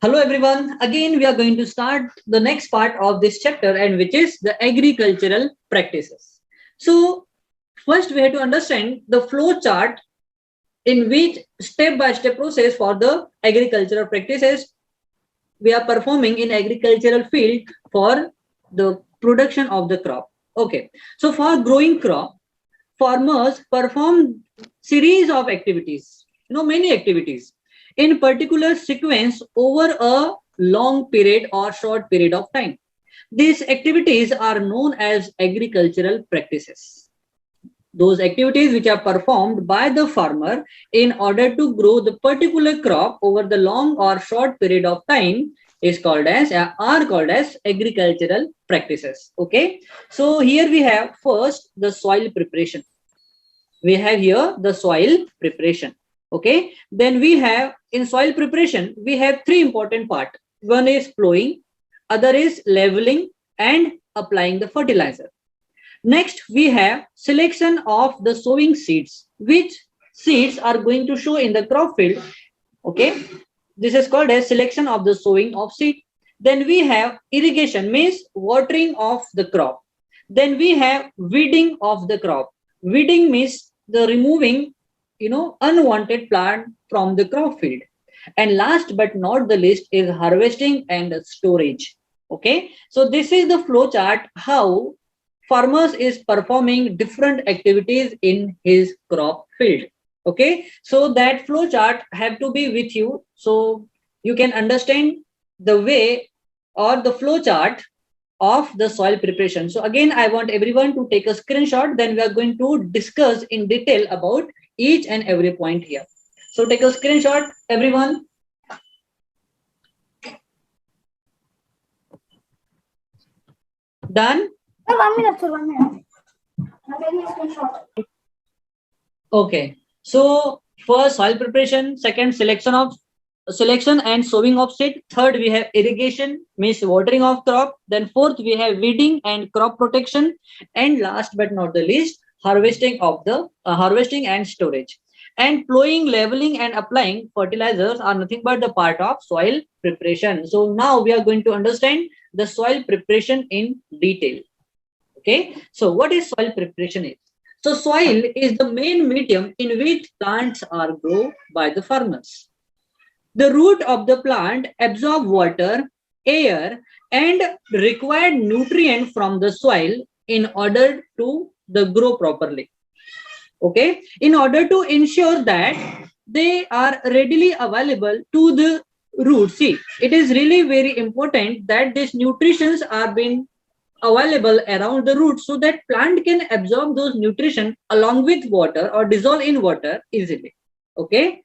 Hello everyone. Again, we are going to start the next part of this chapter, and which is the agricultural practices. So first we have to understand the flow chart in which step-by-step process for the agricultural practices we are performing in agricultural field for the production of the crop. Okay. So for growing crop, farmers perform series of activities, many activities in particular sequence over a long period or short period of time. These activities are known as agricultural practices. Those activities which are performed by the farmer in order to grow the particular crop over the long or short period of time is called as are called as agricultural practices. Okay, so here we have first the soil preparation. We have here the soil preparation. Okay, then we have in soil preparation we have three important parts. One is plowing, other is leveling and applying the fertilizer. Next we have selection of the sowing seeds. Which seeds are going to show in the crop field? Okay, this is called as selection of the sowing of seed. Then we have irrigation, means watering of the crop. Then we have weeding of the crop. Weeding means the removing unwanted plant from the crop field. And last but not the least is harvesting and storage. Okay, so this is the flow chart how farmers is performing different activities in his crop field. Okay, so that flow chart have to be with you so you can understand the way or the flow chart of the soil preparation. So again, I want everyone to take a screenshot, then we are going to discuss in detail about each and every point here. So take a screenshot, everyone. Done? 1 minute, sir, 1 minute. I'm taking a screenshot. Okay. So first soil preparation, second selection and sowing of seed, third we have irrigation, means watering of crop, then fourth we have weeding and crop protection, and last but not the least harvesting of the harvesting and storage. And plowing, leveling and applying fertilizers are nothing but the part of soil preparation. So now we are going to understand the soil preparation in detail. Okay, so what is soil preparation is? So soil is the main medium in which plants are grown by the farmers. The root of the plant absorb water, air and required nutrient from the soil in order to the grow properly. Okay, in order to ensure that they are readily available to the root. See, it is really very important that these nutrients are being available around the root so that plant can absorb those nutrition along with water or dissolve in water easily. Okay,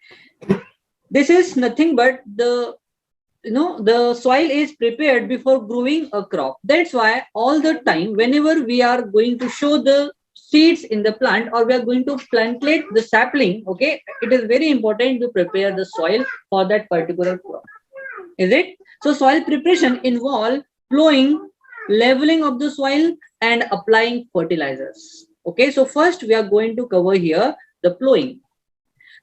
this is nothing but the soil is prepared before growing a crop. That's why all the time whenever we are going to show the seeds in the plant or we are going to plantlet the sapling, okay, it is very important to prepare the soil for that particular crop. Is it? So soil preparation involve plowing, leveling of the soil and applying fertilizers. Okay, so first we are going to cover here the plowing.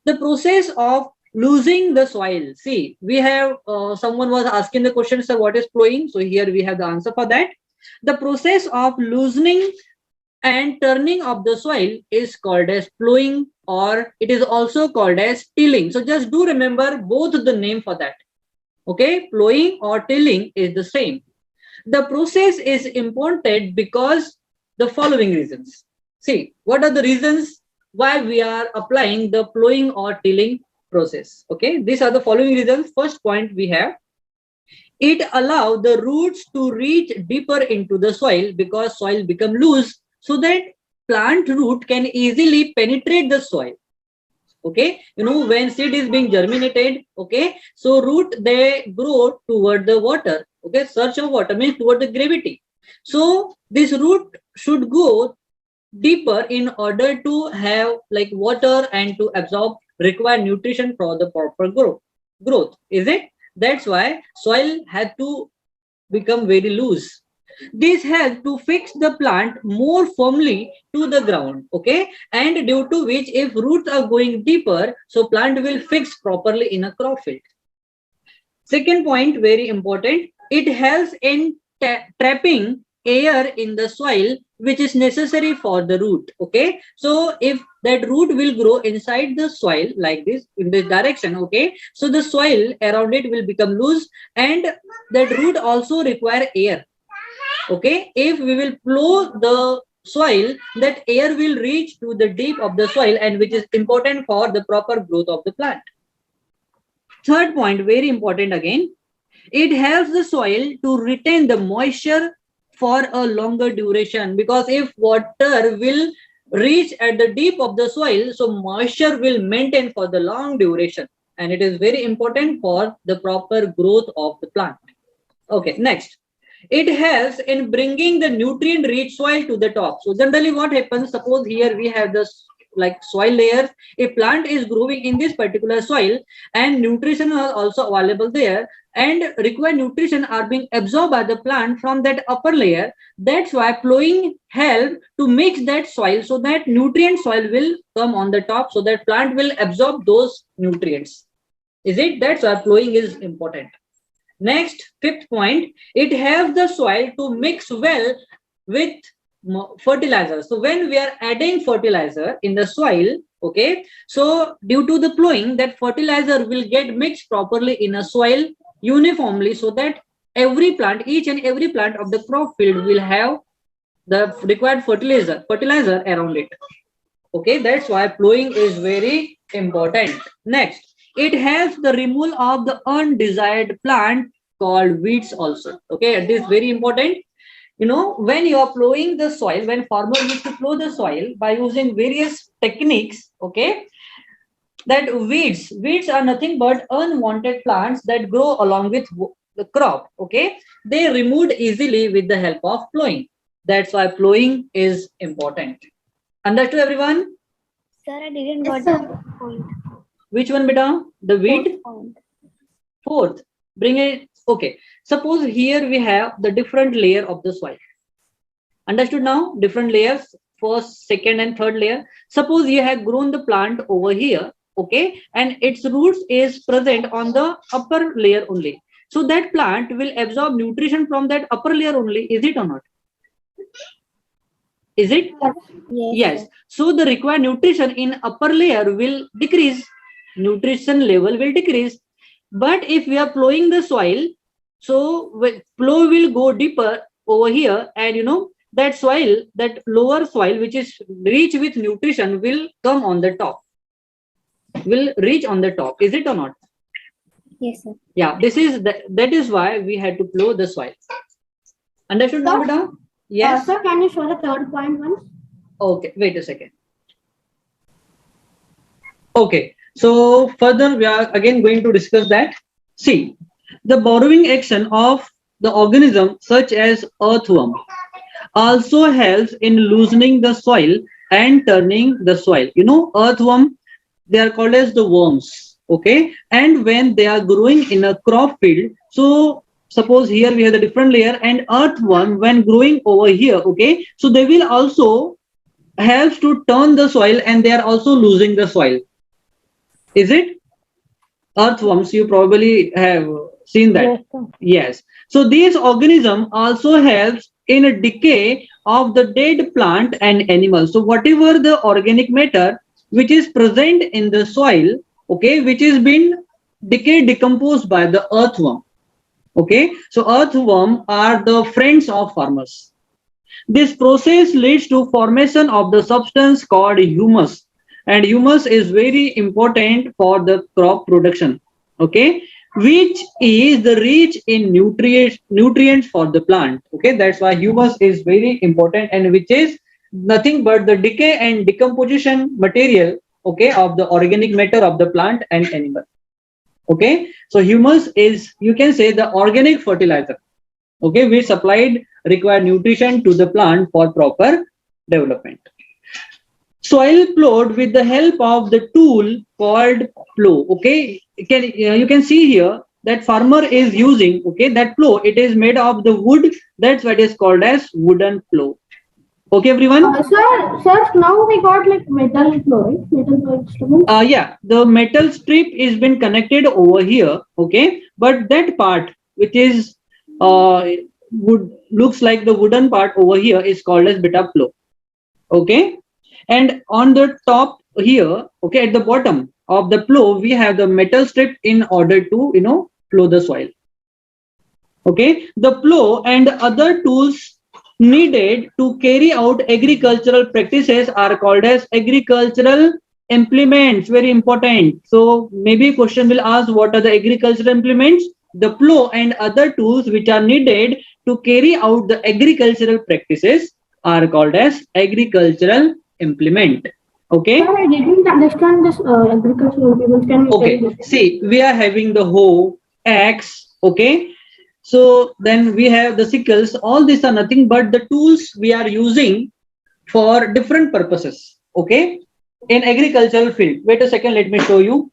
The process of losing the soil. See, we have someone was asking the question, sir, what is plowing? So here we have the answer for that. The process of loosening and turning of the soil is called as plowing, or it is also called as tilling. So just do remember both the name for that. Okay, plowing or tilling is the same. The process is important because the following reasons. See, what are the reasons why we are applying the plowing or tilling process? Okay, these are the following reasons. First point we have, it allows the roots to reach deeper into the soil because soil become loose so that plant root can easily penetrate the soil. Okay, when seed is being germinated, okay, so root they grow toward the water. Okay, search of water means toward the gravity. So this root should go deeper in order to have like water and to absorb required nutrition for the proper growth. Is it? That's why soil has to become very loose. This helps to fix the plant more firmly to the ground, okay, and due to which if roots are going deeper, so plant will fix properly in a crop field. Second point, very important, it helps in trapping air in the soil, which is necessary for the root. Okay, so if that root will grow inside the soil like this in this direction, okay, so the soil around it will become loose, and that root also require air. Okay, if we will plow the soil, that air will reach to the deep of the soil, and which is important for the proper growth of the plant. Third point, very important again, it helps the soil to retain the moisture for a longer duration, because if water will reach at the deep of the soil, so moisture will maintain for the long duration, and it is very important for the proper growth of the plant. Okay, next, it helps in bringing the nutrient rich soil to the top. So generally what happens, suppose here we have this like soil layers, a plant is growing in this particular soil, and nutrition are also available there, and required nutrition are being absorbed by the plant from that upper layer. That's why plowing help to mix that soil, so that nutrient soil will come on the top, so that plant will absorb those nutrients. Is it? That's why plowing is important. Next, fifth point, it helps the soil to mix well with fertilizer. So when we are adding fertilizer in the soil, okay, so due to the plowing, that fertilizer will get mixed properly in a soil uniformly, so that every plant, each and every plant of the crop field will have the required fertilizer around it. Okay, that's why plowing is very important. Next, it helps the removal of the undesired plant called weeds also. Okay, it is very important. You know, when you are plowing the soil, when farmer used to plow the soil by using various techniques, okay, that weeds are nothing but unwanted plants that grow along with the crop. Okay, they removed easily with the help of plowing. That's why plowing is important. Understood, everyone? Sir, I didn't Yes, got sir. the point. Which one, beta? The weed? Point. Fourth. Bring it. Okay. Suppose here we have the different layer of the soil. Understood now? Different layers. First, second, and third layer. Suppose you have grown the plant over here. Okay. And its roots is present on the upper layer only. So that plant will absorb nutrition from that upper layer only. Is it or not? Is it? Yes. Sir. So the required nutrition in upper layer will decrease. Nutrition level will decrease. But if we are plowing the soil, so plow will go deeper over here, and you know that soil, that lower soil which is rich with nutrition will come on the top, will reach on the top. Is it or not? Yes, sir. Yeah, this is that is why we had to plow the soil. Understood now, Sir? beta? Yes. Sir, can you show the third point once? Okay, wait a second. Okay, so further we are again going to discuss that. See, the borrowing action of the organism such as earthworm also helps in loosening the soil and turning the soil. You know, earthworm, they are called as the worms. Okay, and when they are growing in a crop field, so suppose here we have the different layer, and earthworm when growing over here, okay, so they will also helps to turn the soil, and they are also losing the soil. Is it? Earthworms, you probably have seen that. Yes, sir. Yes. So this organism also helps in a decay of the dead plant and animals. So whatever the organic matter which is present in the soil, okay, which is been decomposed by the earthworm. Okay. So earthworm are the friends of farmers. This process leads to formation of the substance called humus, and humus is very important for the crop production. Okay, which is the rich in nutrients for the plant. Okay, that's why humus is very important, and which is nothing but the decay and decomposition material, okay, of the organic matter of the plant and animal. Okay, so humus is, you can say, the organic fertilizer, okay, which supplied required nutrition to the plant for proper development. Soil plowed with the help of the tool called plow. Okay, you can see here that farmer is using, okay, that plow. It is made of the wood. That's what is called as wooden plow. Okay, everyone. Sir, now we got like metal flow, right? Metal flow instrument. Yeah, the metal strip is been connected over here. Okay, but that part which is wood looks like the wooden part over here is called as beta flow. Okay, and on the top here, okay, at the bottom of the plow we have the metal strip in order to plow the soil. Okay, the plow and other tools needed to carry out agricultural practices are called as agricultural implements. Very important. So maybe question will ask, what are the agricultural implements? The plow and other tools which are needed to carry out the agricultural practices are called as agricultural implement. Okay. Sir, I didn't understand this agricultural implements. Can you tell Okay, me? see, we are having the hoe, axe, okay. So then we have the sickles. All these are nothing but the tools we are using for different purposes, okay, in agricultural field. Wait a second, let me show you.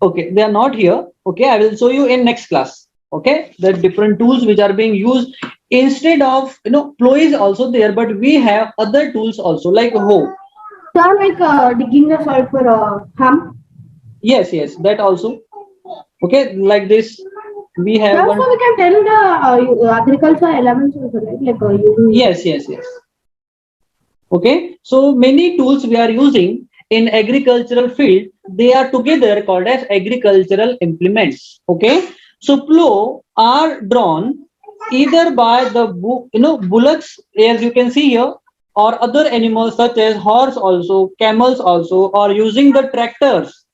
Okay, they are not here. Okay, I will show you in next class. Okay, the different tools which are being used instead of plow is also there, but we have other tools also like hoe. Sir, like digging the soil for hump. Yes, yes, that also. Okay, like this we have Sir, one. so we can tell the agriculture elements also, right? Like using. Yes, yes, yes. Okay, so many tools we are using in agricultural field, they are together called as agricultural implements. Okay, so plow are drawn either by the bullocks, as you can see here, or other animals such as horse also, camels also, or using the tractors.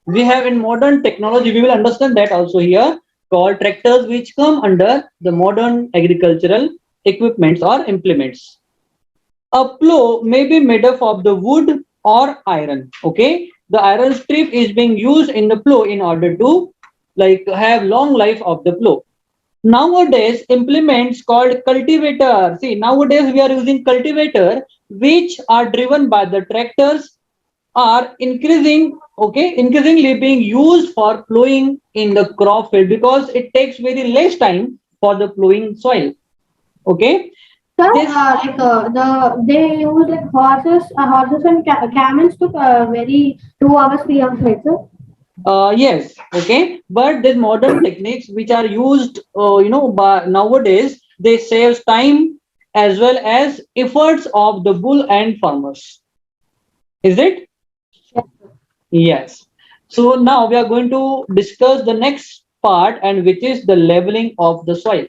We have in modern technology, we will understand that also here, called tractors, which come under the modern agricultural equipments or implements. A plow may be made up of the wood or iron. Okay, the iron strip is being used in the plow in order to like have long life of the plow. Nowadays, implements called cultivator. See, nowadays we are using cultivator, which are driven by the tractors, are increasingly being used for plowing in the crop field because it takes very less time for the plowing soil. Okay, Sir, this they use like horses and camels took very 2 hours, 3 hours, right, sir? yes, okay, but the modern techniques which are used, by nowadays, they save time as well as efforts of the bull and farmers. Is it? Yes. Yes. So now we are going to discuss the next part, and which is the leveling of the soil.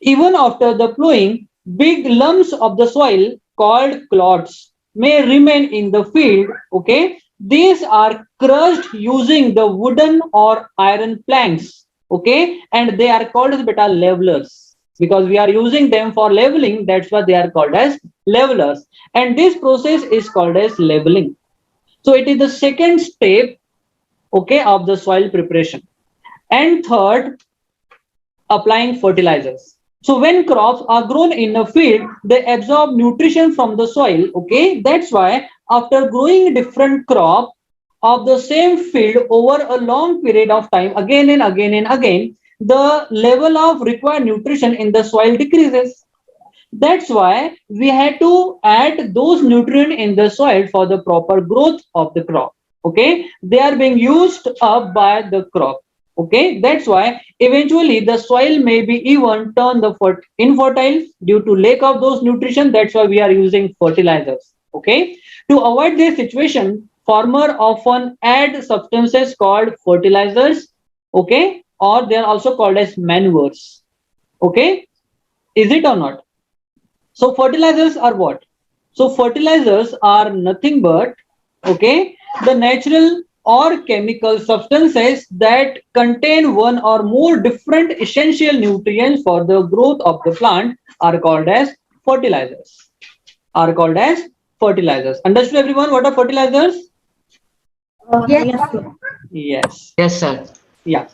Even after the plowing, big lumps of the soil called clods may remain in the field. Okay, these are crushed using the wooden or iron planks. Okay, and they are called as beta levelers because we are using them for leveling. That's why they are called as levelers. And this process is called as leveling. So it is the second step, okay, of the soil preparation. And third, applying fertilizers. So when crops are grown in a field, they absorb nutrition from the soil. Okay, that's why after growing different crop of the same field over a long period of time, again and again and again, the level of required nutrition in the soil decreases. That's why we had to add those nutrients in the soil for the proper growth of the crop. Okay, they are being used up by the crop. Okay, that's why eventually the soil may be even turned the infertile due to lack of those nutrition. That's why we are using fertilizers. Okay, to avoid this situation, farmer often add substances called fertilizers. Okay, or they are also called as manures. Okay, is it or not? So fertilizers are what? So fertilizers are nothing but, okay, the natural or chemical substances that contain one or more different essential nutrients for the growth of the plant are called as fertilizers. Are called as fertilizers. Understood everyone? What are fertilizers? Yes, sir. Yes. Yes, sir. Yeah.